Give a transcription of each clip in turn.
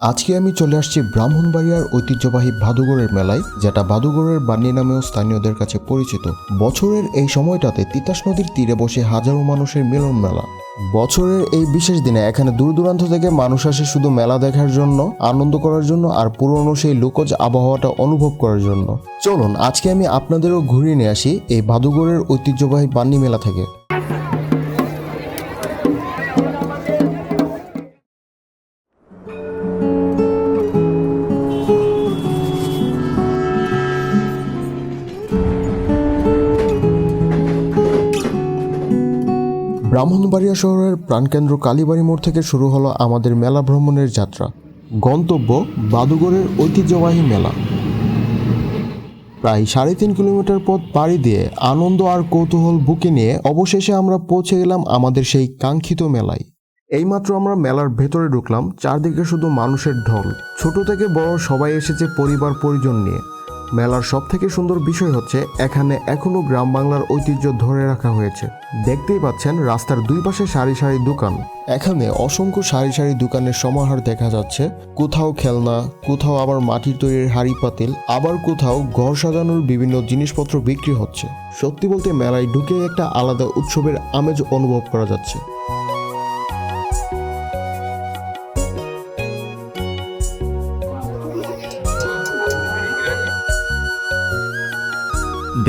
আজকে আমি চলে আসছি ব্রাহ্মণবাড়িয়ার ঐতিহ্যবাহী ভাদুগড়ের মেলায়, যেটা ভাদুগড়ের বান্নি নামেও স্থানীয়দের কাছে পরিচিত। বছরের এই সময়টাতে তিতাস নদীর তীরে বসে হাজারো মানুষের মিলন মেলা। বছরের এই বিশেষ দিনে এখানে দূর দূরান্ত থেকে মানুষ আসে শুধু মেলা দেখার জন্য, আনন্দ করার জন্য আর পুরনো সেই লোকজ আবহাওয়াটা অনুভব করার জন্য। চলুন আজকে আমি আপনাদেরও ঘুরিয়ে নিয়ে আসি এই ভাদুগড়ের ঐতিহ্যবাহী বান্নি মেলা থেকে। ব্রাহ্মণবাড়িয়া শহরের প্রাণকেন্দ্র কালীবাড়ি মোড় থেকে শুরু হলো আমাদের মেলা ভ্রমণের যাত্রা। গন্তব্য ভাদুগড়ের ঐতিহ্যবাহী মেলা। প্রায় 3.5 কিলোমিটার পথ পাড়ি দিয়ে আনন্দ আর কৌতূহল বুকে নিয়ে অবশেষে আমরা পৌঁছে গেলাম আমাদের সেই কাঙ্ক্ষিত মেলায়। এইমাত্র আমরা মেলার ভেতরে ঢুকলাম, চারদিকে শুধু মানুষের ঢল। ছোট থেকে বড় সবাই এসেছে পরিবার পরিজন নিয়ে। মেলার সব থেকে সুন্দর বিষয় হচ্ছে এখানে এখনো গ্রাম বাংলার ঐতিহ্য ধরে রাখা হয়েছে। দেখতেই পাচ্ছেন রাস্তার দুই পাশে সারি সারি দোকান। এখানে অসংখ্য সারি সারি দোকানের সমাহার দেখা যাচ্ছে। কোথাও খেলনা, কোথাও আবার মাটির তৈরির হাঁড়ি পাতিল, আবার কোথাও ঘর সাজানোর বিভিন্ন জিনিসপত্র বিক্রি হচ্ছে। সত্যি বলতে মেলায় ঢুকে একটা আলাদা উৎসবের আমেজ অনুভব করা যাচ্ছে।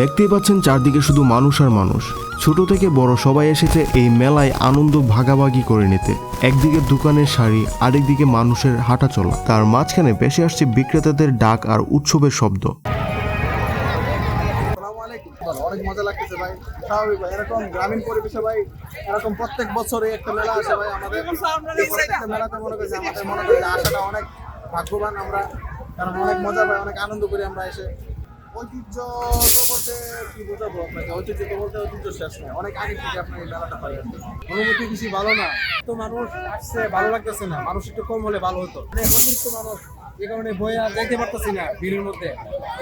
দেখতেই পাচ্ছেন চারদিকে শুধু মানুষ আর মানুষ। ছোট থেকে বড় সবাই এসেছে এই মেলায় আনন্দ ভাগাভাগি করে নিতে। একদিকে দোকানের শাড়ি, আরেকদিকে মানুষের হাঁটা চলা, তার মাঝখানে ভেসে আসছে বিক্রেতাদের ডাক আর উৎসবের শব্দ। অনেক মজা লাগতেছে ভাই, স্বাভাবিক ভাই। এরকম গ্রামীণ পরিবেশে ভাই এরকম প্রত্যেক বছরে একটা মেলা আসে ভাই। আমাদের প্রত্যেকটা মেলাতে মনে করি আসাটা অনেক ভাগ্যবান আমরা, কারণ অনেক মজা পাই, অনেক আনন্দ করি আমরা এসে। ঐতিহ্য তো বলতে কি বোঝাবো আপনাকে, ঐতিহ্য তো বলতে ঐতিহ্য শেষ নয়, অনেক আগে থেকে আপনার এই মেলাটা হয়। অনুভূতি বেশি ভালো না তো, মানুষ আসছে ভালো লাগতেছে না, মানুষ একটু কম হলে ভালো হতো। অতিরিক্ত মানুষ, এই কারণে বই আর দেখতে পারতেছি না ভিড়ের মধ্যে।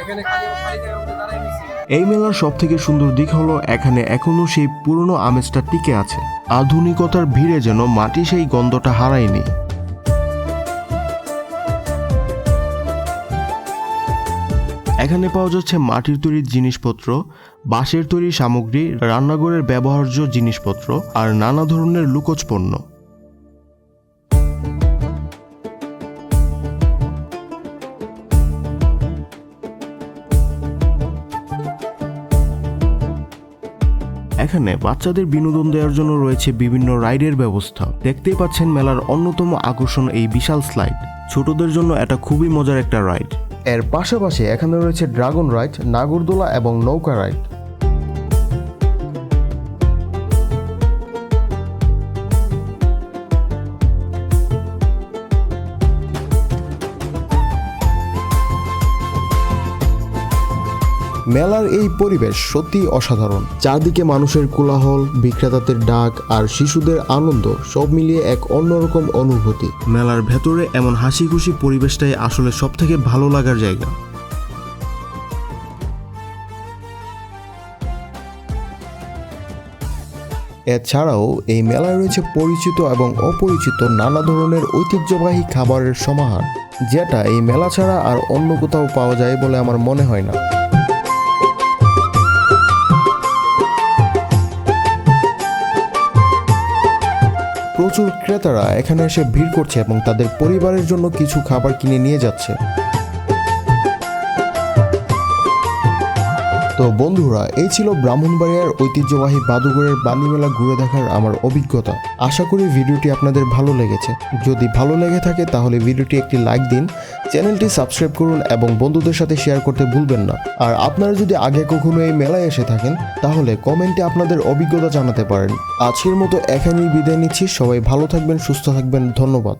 এখানে খালি জায়গার মধ্যে দাঁড়াই নিছি। এই মেলার সব থেকে সুন্দর দিক হলো এখানে এখনো সেই পুরনো আমেজটা টিকে আছে। আধুনিকতার ভিড়ে যেন মাটি সেই গন্ধটা হারায়নি। এখানে পাওয়া যাচ্ছে মাটির তৈরি জিনিসপত্র, বাঁশের তৈরি সামগ্রী, রান্নাঘরের ব্যবহার্য জিনিসপত্র আর নানা ধরনের লুকোচ পণ্য। এখানে বাচ্চাদের বিনোদন দেওয়ার জন্য রয়েছে বিভিন্ন রাইডের ব্যবস্থা। দেখতেই পাচ্ছেন মেলার অন্যতম আকর্ষণ এই বিশাল স্লাইড। ছোটদের জন্য এটা খুবই মজার একটা রাইড। এর পাশাপাশি এখানে রয়েছে ড্রাগন রাইড, নাগরদোলা এবং নৌকা রাইড। মেলার এই পরিবেশ সত্যি অসাধারণ। চারদিকে মানুষের কোলাহল, বিক্রেতাদের ডাক আর শিশুদের আনন্দ সব মিলিয়ে এক অন্যরকম অনুভূতি। মেলার ভেতরে এমন হাসি খুশি পরিবেশটাই আসলে সব থেকে ভালো লাগার জায়গা। এছাড়াও এই মেলায় রয়েছে পরিচিত এবং অপরিচিত নানা ধরনের ঐতিহ্যবাহী খাবারের সমাহার, যেটা এই মেলা ছাড়া আর অন্য কোথাও পাওয়া যায় বলে আমার মনে হয় না। প্রচুর ক্রেতারা এখানে এসে ভিড় করছে এবং তাদের পরিবারের জন্য কিছু খাবার কিনে নিয়ে যাচ্ছে। তো বন্ধুরা, এই ছিল ব্রাহ্মণবাড়িয়ার ঐতিহ্যবাহী ভাদুগড়ের বান্নি মেলা ঘুরে দেখার আমার অভিজ্ঞতা। আশা করি ভিডিওটি আপনাদের ভালো লেগেছে। যদি ভালো লেগে থাকে তাহলে ভিডিওটি একটি লাইক দিন, চ্যানেলটি সাবস্ক্রাইব করুন এবং বন্ধুদের সাথে শেয়ার করতে ভুলবেন না। আর আপনারা যদি আগে কখনো এই মেলায় এসে থাকেন তাহলে কমেন্টে আপনাদের অভিজ্ঞতা জানাতে পারেন। আজকের মতো এখানেই বিদায় নিচ্ছি। সবাই ভালো থাকবেন, সুস্থ থাকবেন। ধন্যবাদ।